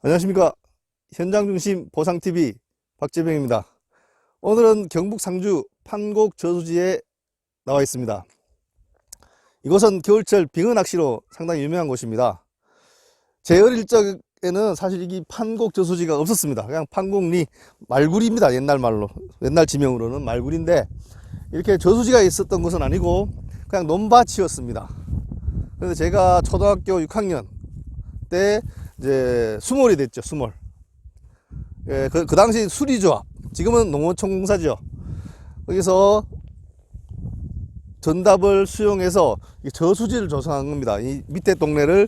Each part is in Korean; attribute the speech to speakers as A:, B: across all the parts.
A: 안녕하십니까. 현장중심 보상TV 박재병입니다. 오늘은 경북 상주 판곡 저수지에 나와 있습니다. 이곳은 겨울철 빙어 낚시로 상당히 유명한 곳입니다. 제 어릴 적에는 사실 이 판곡 저수지가 없었습니다. 그냥 판곡리 말구리입니다. 옛날 말로, 옛날 지명으로는 말구리인데, 이렇게 저수지가 있었던 것은 아니고 그냥 논밭이었습니다. 그래서 제가 초등학교 6학년 때 이제 수몰이 됐죠. 수몰. 예, 그 당시 수리조합, 지금은 농어촌공사죠. 거기서 전답을 수용해서 저수지를 조성한 겁니다. 이 밑에 동네를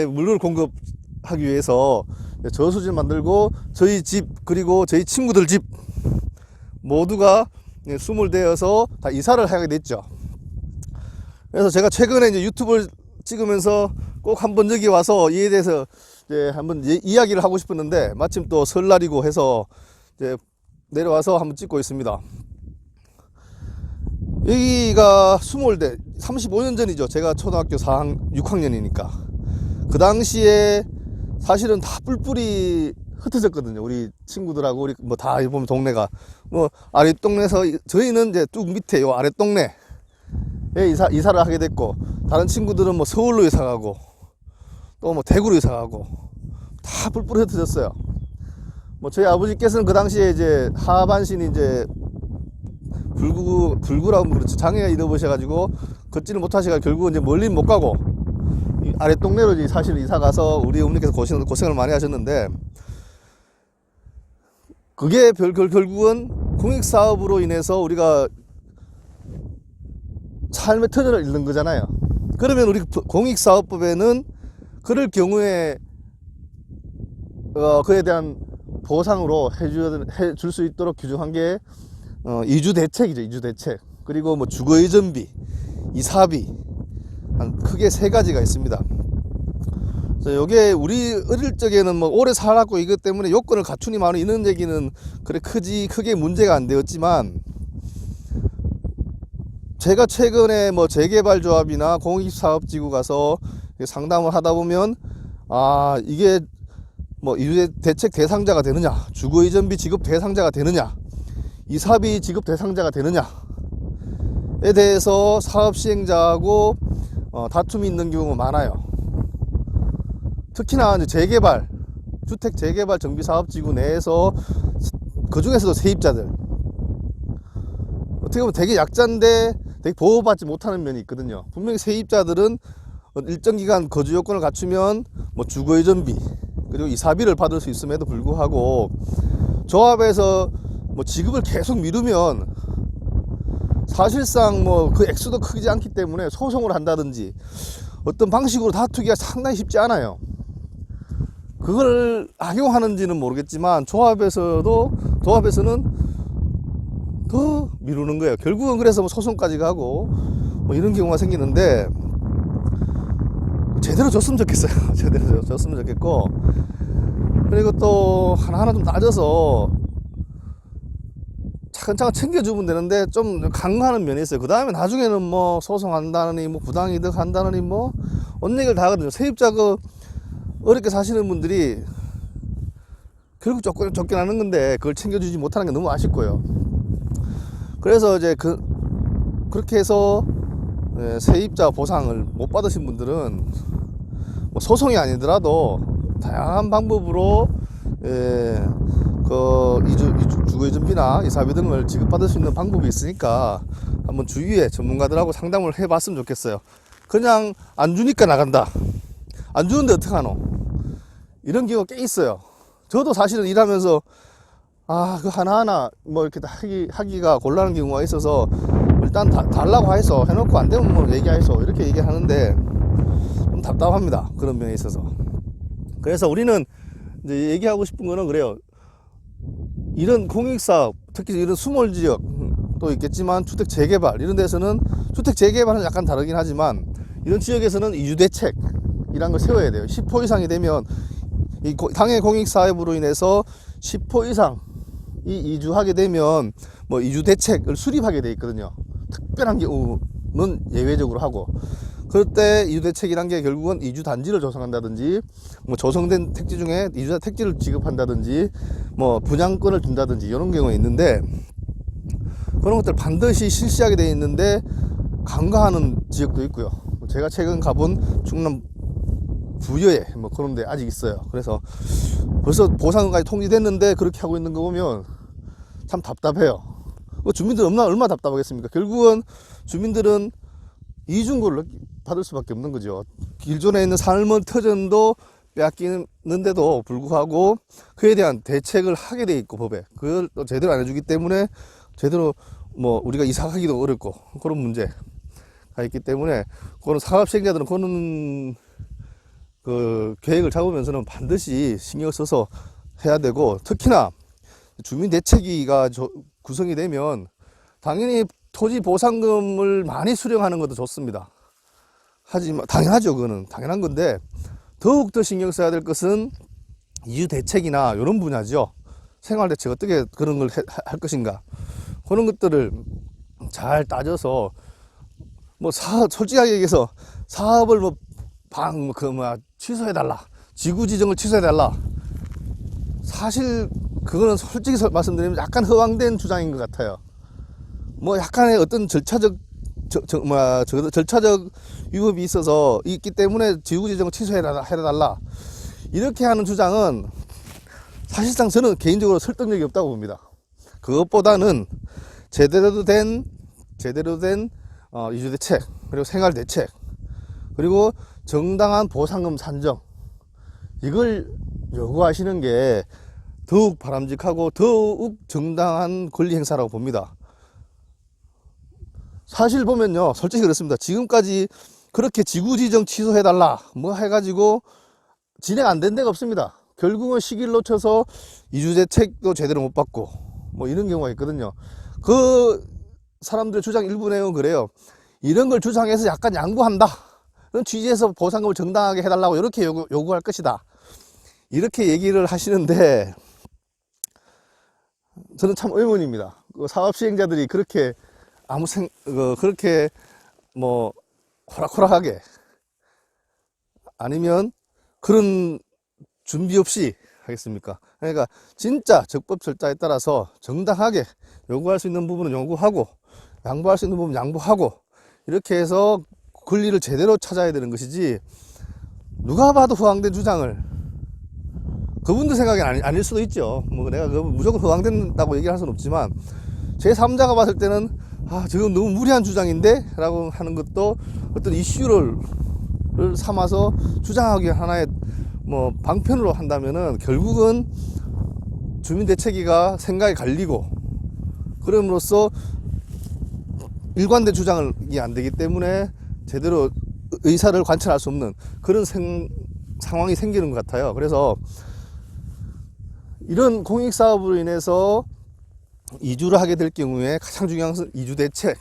A: 물을 공급하기 위해서 저수지를 만들고, 저희 집 그리고 저희 친구들 집 모두가 수몰되어서 다 이사를 하게 됐죠. 그래서 제가 최근에 이제 유튜브를 찍으면서 꼭 한번 여기 와서 이에 대해서 이제 한번 이야기를 하고 싶었는데, 마침 또 설날이고 해서 이제 내려와서 한번 찍고 있습니다. 여기가 수몰대 35년 전이죠. 제가 초등학교 6학년이니까. 그 당시에 사실은 다 뿔뿔이 흩어졌거든요. 우리 친구들하고 우리 뭐 다 보면 동네가 뭐 아랫동네에서, 저희는 이제 쭉 밑에 요 아랫동네에 이사를 하게 됐고, 다른 친구들은 뭐 서울로 이사 가고 또 뭐 대구로 이사 가고 다 뿔뿔이 흩어졌어요. 뭐 저희 아버지께서는 그 당시에 이제 하반신이 이제 불구라고 그렇죠. 장애가 입으셔가지고 걷지를 못하셔가 결국은 이제 멀리 못 가고 이 아랫동네로 이제 사실 이사 가서 우리 어머니께서 고생을 많이 하셨는데, 그게 결국은 공익사업으로 인해서 우리가 삶의 터전을 잃는 거잖아요. 그러면 우리 공익사업법에는 그럴 경우에 그에 대한 보상으로 해줄 수 있도록 규정한 게 이주대책이죠. 이주대책. 그리고 뭐 주거이전비, 이사비, 한 크게 세 가지가 있습니다. 그래서 요게 우리 어릴 적에는 뭐 오래 살았고 이것 때문에 요건을 갖추니만 이런 얘기는 그래 크게 문제가 안 되었지만, 제가 최근에 뭐 재개발조합이나 공익사업지구 가서 상담을 하다 보면, 이게 뭐 이주대책 대상자가 되느냐, 주거이전비 지급 대상자가 되느냐, 이사비 지급 대상자가 되느냐에 대해서 사업 시행자하고 다툼이 있는 경우가 많아요. 특히나 이제 주택 재개발 정비사업지구 내에서 그 중에서도 세입자들, 어떻게 보면 되게 약자인데 되게 보호받지 못하는 면이 있거든요. 분명히 세입자들은 일정 기간 거주 요건을 갖추면 뭐 주거이전비 그리고 이사비를 받을 수 있음에도 불구하고, 조합에서 뭐 지급을 계속 미루면 사실상 뭐 그 액수도 크지 않기 때문에 소송을 한다든지 어떤 방식으로 다투기가 상당히 쉽지 않아요. 그걸 악용하는지는 모르겠지만 조합에서는 더 미루는 거예요. 결국은 그래서 뭐 소송까지 가고 뭐 이런 경우가 생기는데, 제대로 줬으면 좋겠어요. 제대로 줬으면 좋겠고, 그리고 또 하나하나 좀 따져서 차근차근 챙겨주면 되는데 좀 강요하는 면이 있어요. 그 다음에 나중에는 뭐 소송한다느니 뭐 부당이득 한다느니 뭐 온 얘기를 다 하거든요. 세입자 어렵게 사시는 분들이 결국 쫓겨나는 건데 그걸 챙겨주지 못하는 게 너무 아쉽고요. 그래서 이제 그렇게 해서 세입자 보상을 못 받으신 분들은 뭐 소송이 아니더라도 다양한 방법으로 주거이전비나 이사비 등을 지급받을 수 있는 방법이 있으니까 한번 주위에 전문가들하고 상담을 해봤으면 좋겠어요. 그냥 안 주니까 나간다, 안 주는데 어떡하노, 이런 경우가 꽤 있어요. 저도 사실은 일하면서 그 하나하나 뭐 이렇게 하기가 곤란한 경우가 있어서 일단 달라고 해서 해놓고 안 되면 뭐 얘기해서 이렇게 얘기하는데 좀 답답합니다. 그런 면에 있어서. 그래서 우리는 이제 얘기하고 싶은 거는 그래요. 이런 공익사업, 특히 이런 수몰지역 또 있겠지만 주택 재개발 이런 데서는, 주택 재개발은 약간 다르긴 하지만 이런 지역에서는 이주대책이란 걸 세워야 돼요. 10호 이상이 되면 이 당해 공익사업으로 인해서 10호 이상 이주하게 되면 뭐 이주대책을 수립하게 돼 있거든요. 특별한 경우는 예외적으로 하고, 그럴 때 이주 대책이란 게 결국은 이주 단지를 조성한다든지, 뭐 조성된 택지 중에 이주자 택지를 지급한다든지, 뭐 분양권을 준다든지 이런 경우가 있는데, 그런 것들 반드시 실시하게 되어 있는데 간과하는 지역도 있고요. 제가 최근 가본 충남 부여에 뭐 그런 데 아직 있어요. 그래서 벌써 보상금까지 통지됐는데 그렇게 하고 있는 거 보면 참 답답해요. 주민들 얼마나 답답하겠습니까? 결국은 주민들은 이중고를 받을 수밖에 없는 거죠. 기존에 있는 삶의 터전도 빼앗기는데도 불구하고 그에 대한 대책을 하게 돼 있고, 법에 그걸 또 제대로 안 해주기 때문에 제대로 뭐 우리가 이사 가기도 어렵고 그런 문제가 있기 때문에, 그런 사업 시행자들은 그런 그 계획을 잡으면서는 반드시 신경 써서 해야 되고, 특히나 주민 대책위가 구성이 되면 당연히 토지 보상금을 많이 수령하는 것도 좋습니다. 하지만 당연하죠. 그거는 당연한 건데, 더욱더 신경 써야 될 것은 이주 대책이나 이런 분야죠. 생활 대책 어떻게 그런 걸 할 것인가, 그런 것들을 잘 따져서, 뭐 솔직하게 얘기해서 사업을 취소해달라, 지구 지정을 취소해달라, 사실 그거는 솔직히 말씀드리면 약간 허황된 주장인 것 같아요. 뭐 약간의 어떤 절차적 위법이 있기 때문에 지구 지정을 취소해달라, 이렇게 하는 주장은 사실상 저는 개인적으로 설득력이 없다고 봅니다. 그것보다는 제대로 된 이주 대책, 그리고 생활 대책, 그리고 정당한 보상금 산정, 이걸 요구하시는 게 더욱 바람직하고 더욱 정당한 권리 행사라고 봅니다. 사실 보면요, 솔직히 그렇습니다. 지금까지 그렇게 지구지정 취소해달라 뭐 해가지고 진행 안 된 데가 없습니다. 결국은 시기를 놓쳐서 이주대책도 제대로 못 받고 뭐 이런 경우가 있거든요. 그 사람들의 주장 일부 내용은 그래요. 이런 걸 주장해서 약간 양보한다, 그런 취지에서 보상금을 정당하게 해달라고 이렇게 요구할 것이다, 이렇게 얘기를 하시는데, 저는 참 의문입니다. 사업 시행자들이 그렇게 그렇게 뭐 호락호락하게, 아니면 그런 준비 없이 하겠습니까? 그러니까 진짜 적법 절차에 따라서 정당하게 요구할 수 있는 부분은 요구하고, 양보할 수 있는 부분은 양보하고, 이렇게 해서 권리를 제대로 찾아야 되는 것이지, 누가 봐도 허황된 주장을, 그분들 생각이 아닐 수도 있죠. 뭐 내가 무조건 허황된다고 얘기할 수는 없지만, 제3자가 봤을 때는 지금 너무 무리한 주장인데 라고 하는 것도 어떤 이슈를 삼아서 주장하기 하나의 뭐 방편으로 한다면은 결국은 주민대책위가 생각이 갈리고, 그럼으로써 일관된 주장이 안 되기 때문에 제대로 의사를 관찰할 수 없는 그런 상황이 생기는 것 같아요. 그래서 이런 공익사업으로 인해서 이주를 하게 될 경우에 가장 중요한 것은 이주 대책,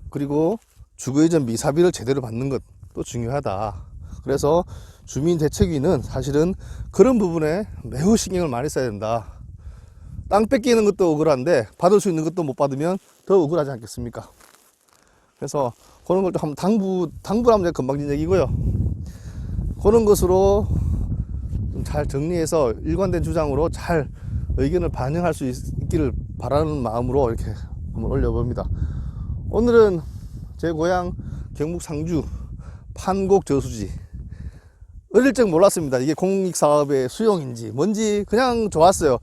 A: 그리고 주거이전 미사비를 제대로 받는 것도 중요하다. 그래서 주민대책위는 사실은 그런 부분에 매우 신경을 많이 써야 된다. 땅 뺏기는 것도 억울한데 받을 수 있는 것도 못 받으면 더 억울하지 않겠습니까? 그래서 그런 걸 또 한번 당부하면 금방진 얘기고요. 그런 것으로 잘 정리해서 일관된 주장으로 잘 의견을 반영할 수 있기를 바라는 마음으로 이렇게 한번 올려봅니다. 오늘은 제 고향 경북 상주 판곡 저수지, 어릴 적 몰랐습니다. 이게 공익사업의 수용인지 뭔지, 그냥 좋았어요.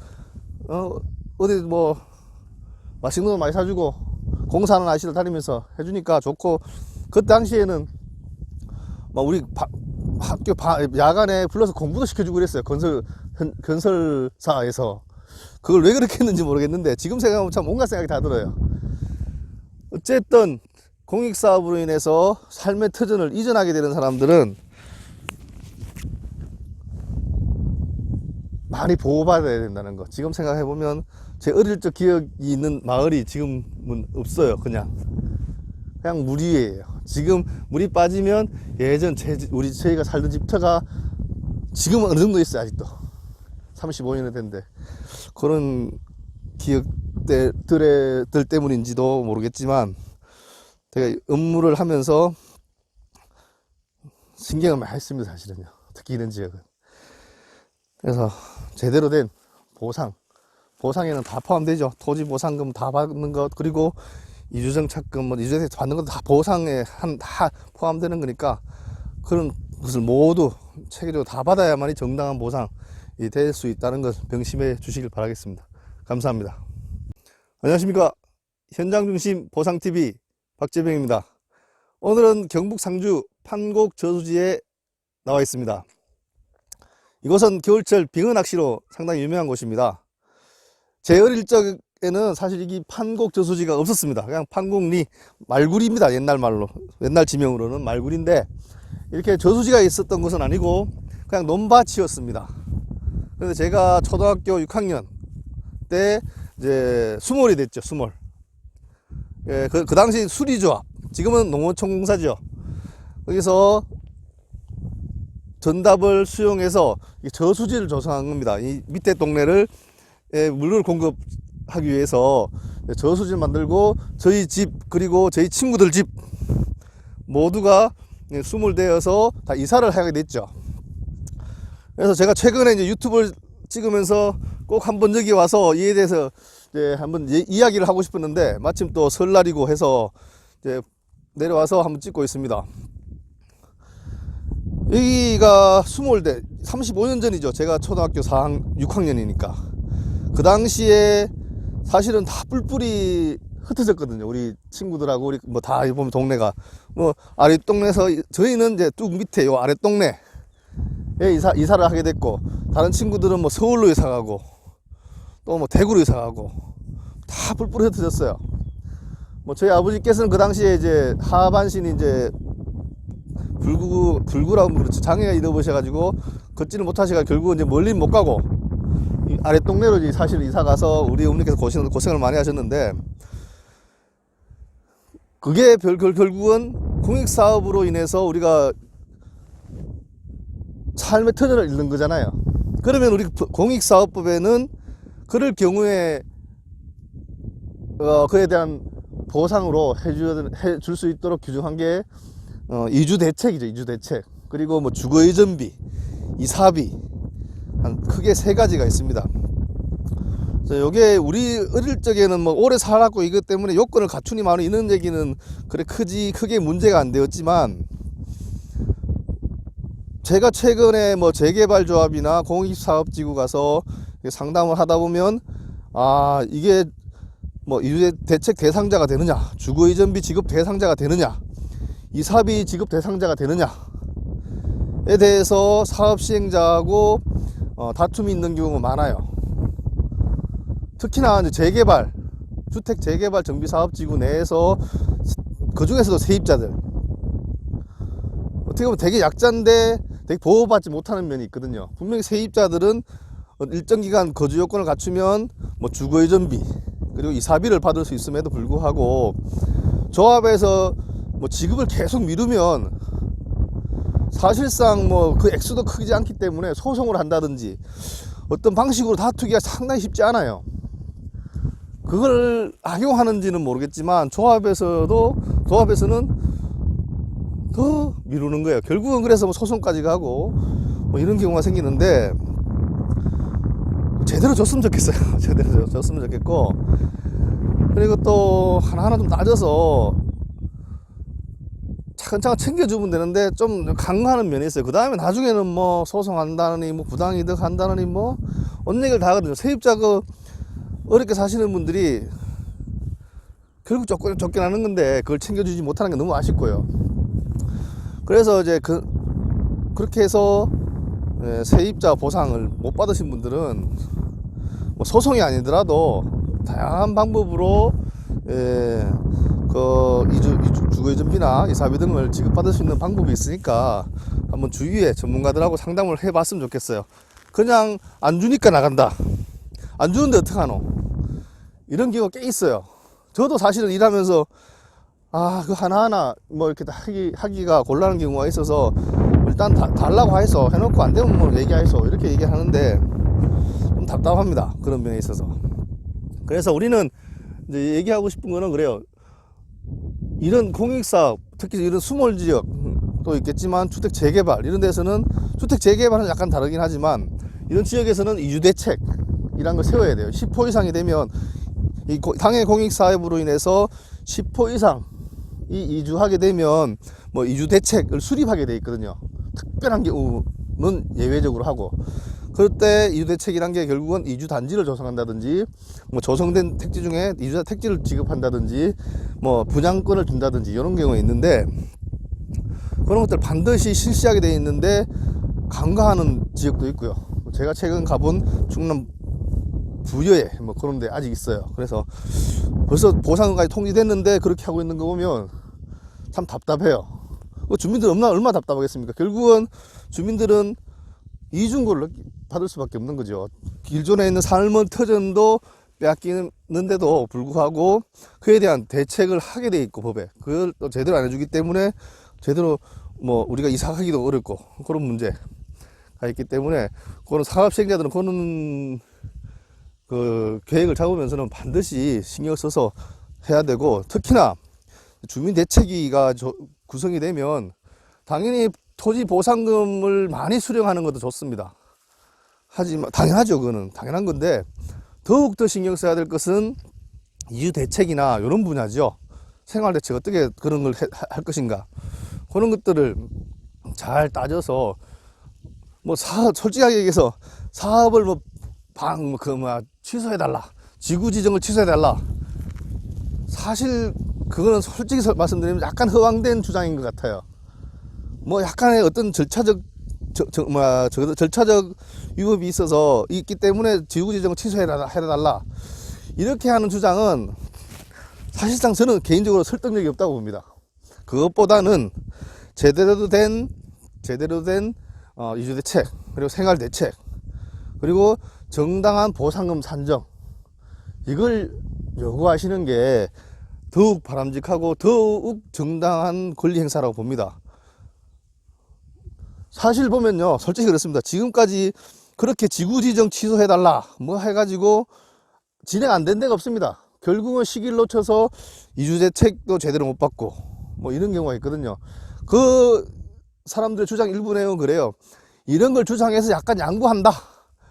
A: 어디 뭐 맛있는 거 많이 사주고 공사하는 아저씨들 다니면서 해주니까 좋고, 그 당시에는 막 우리 학교 야간에 불러서 공부도 시켜주고 그랬어요. 건설사에서. 그걸 왜 그렇게 했는지 모르겠는데 지금 생각하면 참 온갖 생각이 다 들어요. 어쨌든 공익사업으로 인해서 삶의 터전을 이전하게 되는 사람들은 많이 보호받아야 된다는 거, 지금 생각해보면 제 어릴 적 기억이 있는 마을이 지금은 없어요. 그냥 물 위에요. 지금 물이 빠지면 예전 저희가 살던 집터가 지금은 어느 정도 있어요. 아직도 35년이 된데, 그런 기억들 때문인지도 모르겠지만 제가 업무를 하면서 신경을 많이 했습니다, 사실은요. 특히 이런 지역은. 그래서 제대로 된 보상에는 다 포함되죠. 토지 보상금 다 받는 것, 그리고 이주정착금, 뭐 이주대책 받는 것도 다 보상에 다 포함되는 거니까 그런 것을 모두 체계적으로 다 받아야만이 정당한 보상이 될 수 있다는 것 명심해 주시길 바라겠습니다. 감사합니다. 안녕하십니까. 현장중심 보상TV 박재병입니다. 오늘은 경북 상주 판곡 저수지에 나와 있습니다. 이곳은 겨울철 빙어낚시로 상당히 유명한 곳입니다. 제 어릴 적에는 사실 이 판곡 저수지가 없었습니다. 그냥 판곡리 말구리입니다. 옛날 말로, 옛날 지명으로는 말구리인데, 이렇게 저수지가 있었던 것은 아니고 그냥 논밭이었습니다. 그런데 제가 초등학교 6학년 때 이제 수몰이 됐죠. 수몰. 예, 그 당시 수리조합, 지금은 농어촌공사죠. 거기서 전답을 수용해서 저수지를 조성한 겁니다. 이 밑에 동네를 물을 공급하기 위해서 저수지를 만들고 저희 집, 그리고 저희 친구들 집 모두가 수몰되어서 다 이사를 하게 됐죠. 그래서 제가 최근에 이제 유튜브를 찍으면서 꼭 한번 여기 와서 이에 대해서 이제 한번 이야기를 하고 싶었는데, 마침 또 설날이고 해서 이제 내려와서 한번 찍고 있습니다. 여기가 수몰대 35년 전이죠. 제가 초등학교 6학년이니까 그 당시에 사실은 다 뿔뿔이 흩어졌거든요. 우리 친구들하고 우리 뭐 다 보면 동네가 뭐 아랫동네에서 저희는 이제 뚝 밑에 요 아랫동네에 이사를 하게 됐고, 다른 친구들은 뭐 서울로 이사 가고 또 뭐 대구로 이사 가고 다 뿔뿔이 흩어졌어요. 뭐 저희 아버지께서는 그 당시에 이제 하반신이 이제 불구라고 그렇죠. 장애가 일어보셔가지고 걷지를 못하시가 결국은 이제 멀리 못 가고 이 아랫동네로 이제 사실 이사 가서 우리 어머니께서 고생을 많이 하셨는데, 그게 결국은 공익사업으로 인해서 우리가 삶의 터전을 잃는 거잖아요. 그러면 우리 공익사업법에는 그럴 경우에 그에 대한 보상으로 해줄 수 있도록 규정한 게 이주대책이죠. 이주대책. 그리고 뭐 주거이전비, 이사비, 한 크게 세 가지가 있습니다. 그래서 요게 우리 어릴 적에는 뭐 오래 살았고 이것 때문에 요건을 갖추니만 이런 얘기는 그래 크게 문제가 안 되었지만, 제가 최근에 뭐 재개발조합이나 공익사업지구 가서 상담을 하다 보면, 이게 뭐 이주대책 대상자가 되느냐, 주거이전비 지급 대상자가 되느냐, 이사비 지급 대상자가 되느냐에 대해서 사업 시행자하고 다툼이 있는 경우가 많아요. 특히나 이제 주택 재개발 정비사업지구 내에서 그 중에서도 세입자들, 어떻게 보면 되게 약자인데 되게 보호받지 못하는 면이 있거든요. 분명히 세입자들은 일정 기간 거주 요건을 갖추면 뭐 주거이전비 그리고 이사비를 받을 수 있음에도 불구하고 조합에서 뭐 지급을 계속 미루면 사실상 뭐 그 액수도 크지 않기 때문에 소송을 한다든지 어떤 방식으로 다투기가 상당히 쉽지 않아요. 그걸 악용하는지는 모르겠지만 조합에서는 더 미루는 거예요. 결국은 그래서 뭐 소송까지 가고 뭐 이런 경우가 생기는데, 제대로 줬으면 좋겠어요. 제대로 줬으면 좋겠고, 그리고 또 하나하나 좀 따져서 차근차근 챙겨주면 되는데 좀 강화하는 면이 있어요. 그 다음에 나중에는 뭐 소송한다느니 뭐 부당이득 한다느니 뭐 온 얘기를 다 하거든요. 세입자 어렵게 사시는 분들이 결국 쫓겨나는 건데 그걸 챙겨주지 못하는 게 너무 아쉽고요. 그래서 이제 그렇게 해서 세입자 보상을 못 받으신 분들은 뭐 소송이 아니더라도 다양한 방법으로 주거이전비나 이사비 등을 지급받을 수 있는 방법이 있으니까 한번 주위에 전문가들하고 상담을 해봤으면 좋겠어요. 그냥 안 주니까 나간다, 안 주는데 어떡하노, 이런 경우가 꽤 있어요. 저도 사실은 일하면서 그 하나하나 뭐 이렇게 하기가 곤란한 경우가 있어서 일단 달라고 해서 해놓고 안 되면 뭐 얘기해서 이렇게 얘기하는데 좀 답답합니다. 그런 면에 있어서. 그래서 우리는 이제 얘기하고 싶은 거는 그래요. 이런 공익사업, 특히 이런 수몰 지역 또 있겠지만 주택 재개발 이런 데서는, 주택 재개발은 약간 다르긴 하지만 이런 지역에서는 이주 대책이란 걸 세워야 돼요. 10호 이상이 되면 이 당해 공익사업으로 인해서 10호 이상 이 이주하게 되면 뭐 이주 대책을 수립하게 돼 있거든요. 특별한 경우는 예외적으로 하고, 그럴 때 이주 대책이란 게 결국은 이주 단지를 조성한다든지, 뭐 조성된 택지 중에 이주자 택지를 지급한다든지, 뭐 분양권을 준다든지 이런 경우가 있는데, 그런 것들 반드시 실시하게 돼 있는데 간과하는 지역도 있고요. 제가 최근 가본 충남 부여에 뭐 그런 데 아직 있어요. 그래서 벌써 보상금까지 통지됐는데 그렇게 하고 있는 거 보면 참 답답해요. 주민들 얼마나 답답하겠습니까? 결국은 주민들은 이중고를 받을 수밖에 없는 거죠. 기존에 있는 삶의 터전도 빼앗기는데도 불구하고 그에 대한 대책을 하게 돼 있고, 법에 그걸 또 제대로 안 해주기 때문에 제대로 뭐 우리가 이사가기도 어렵고 그런 문제가 있기 때문에, 그런 사업 시행자들은 그런 그 계획을 잡으면서는 반드시 신경 써서 해야 되고, 특히나 주민대책위가 구성이 되면 당연히 토지 보상금을 많이 수령하는 것도 좋습니다. 하지만 당연하죠. 그거는 당연한 건데, 더욱더 신경 써야 될 것은 이주 대책이나 이런 분야죠. 생활 대책, 어떻게 그런 걸 할 것인가, 그런 것들을 잘 따져서, 뭐 솔직하게 얘기해서 사업을 취소해달라, 지구지정을 취소해달라, 사실 그거는 솔직히 말씀드리면 약간 허황된 주장인 것 같아요. 뭐 약간의 어떤 절차적 위법이 있어서 있기 때문에 지구지정을 취소해달라, 이렇게 하는 주장은 사실상 저는 개인적으로 설득력이 없다고 봅니다. 그것보다는 제대로 된 이주 대책, 그리고 생활 대책, 그리고 정당한 보상금 산정, 이걸 요구하시는 게 더욱 바람직하고 더욱 정당한 권리 행사라고 봅니다. 사실 보면요, 솔직히 그렇습니다. 지금까지 그렇게 지구지정 취소해달라 뭐 해가지고 진행 안 된 데가 없습니다. 결국은 시기를 놓쳐서 이주대책도 제대로 못 받고 뭐 이런 경우가 있거든요. 그 사람들의 주장 일부 내용은 그래요. 이런 걸 주장해서 약간 양보한다,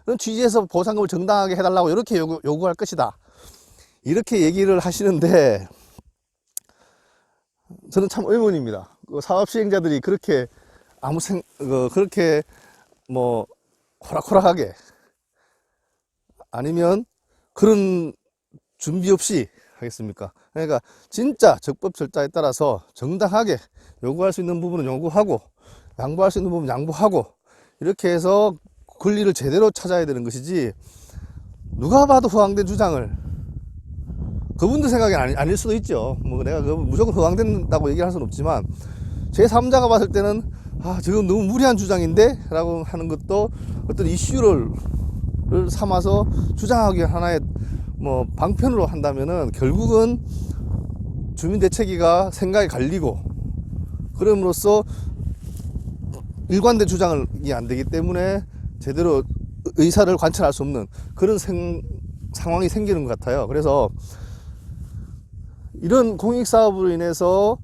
A: 그런 취지에서 보상금을 정당하게 해달라고 이렇게 요구할 것이다, 이렇게 얘기를 하시는데, 저는 참 의문입니다. 사업 시행자들이 그렇게 그렇게 뭐 호락호락하게, 아니면 그런 준비 없이 하겠습니까? 그러니까 진짜 적법 절차에 따라서 정당하게 요구할 수 있는 부분은 요구하고, 양보할 수 있는 부분은 양보하고, 이렇게 해서 권리를 제대로 찾아야 되는 것이지, 누가 봐도 허황된 주장을, 그분들 생각엔 아닐 수도 있죠. 뭐 내가 무조건 허황된다고 얘기할 수는 없지만, 제 3자가 봤을 때는 지금 너무 무리한 주장인데 라고 하는 것도 어떤 이슈를 삼아서 주장하기 하나의 뭐 방편으로 한다면은 결국은 주민대책위가 생각이 갈리고, 그럼으로써 일관된 주장이 안 되기 때문에 제대로 의사를 관찰할 수 없는 그런 상황이 생기는 것 같아요. 그래서 이런 공익사업으로 인해서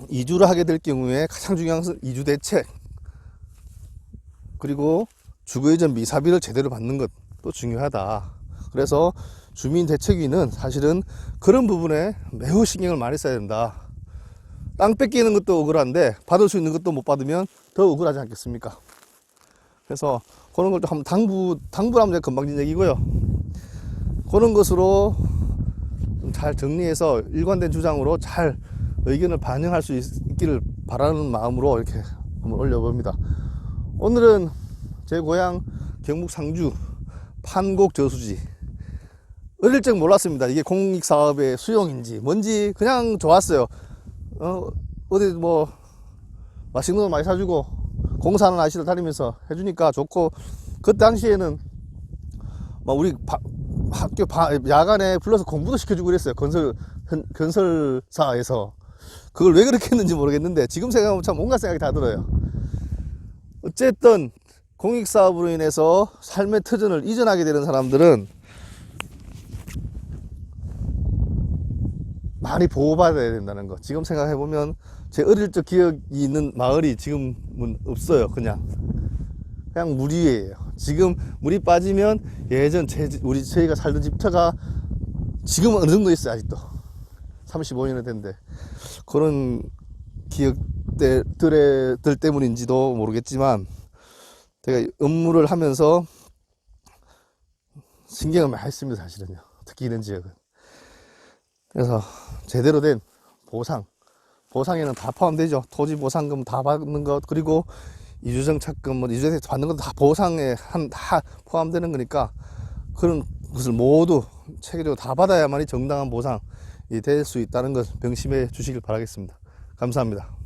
A: 이주를 하게 될 경우에 가장 중요한 것은 이주 대책, 그리고 주거이전 이사비를 제대로 받는 것도 중요하다. 그래서 주민대책위는 사실은 그런 부분에 매우 신경을 많이 써야 된다. 땅 뺏기는 것도 억울한데 받을 수 있는 것도 못 받으면 더 억울하지 않겠습니까? 그래서 그런 걸 좀 한번 당부하면 금방진 얘기고요. 그런 것으로 좀 잘 정리해서 일관된 주장으로 잘 의견을 반영할 수 있기를 바라는 마음으로 이렇게 한번 올려봅니다. 오늘은 제 고향 경북 상주 판곡 저수지, 어릴 적 몰랐습니다. 이게 공익사업의 수용인지 뭔지 그냥 좋았어요. 어디 뭐 맛있는 거 많이 사주고 공사하는 아저씨들 다니면서 해주니까 좋고, 그 당시에는 막 우리 학교 야간에 불러서 공부도 시켜주고 그랬어요. 건설사에서. 그걸 왜 그렇게 했는지 모르겠는데 지금 생각하면 참 온갖 생각이 다 들어요. 어쨌든 공익사업으로 인해서 삶의 터전을 이전하게 되는 사람들은 많이 보호받아야 된다는 거. 지금 생각해보면 제 어릴 적 기억이 있는 마을이 지금은 없어요. 그냥 물 위에요. 지금 물이 빠지면 예전 저희가 살던 집터가 지금은 어느 정도 있어요. 아직도 35년이 됐는데 그런 기억들 때문인지도 모르겠지만 제가 업무를 하면서 신경을 많이 했습니다. 사실은요. 특히 이런 지역은. 그래서 제대로 된 보상에는 다 포함되죠. 토지 보상금 다 받는 것, 그리고 이주정착금, 이주정착 받는 것도 다 보상에 다 포함되는 거니까 그런 것을 모두 체계적으로 다 받아야만이 정당한 보상이 될 수 있다는 것 명심해 주시길 바라겠습니다. 감사합니다.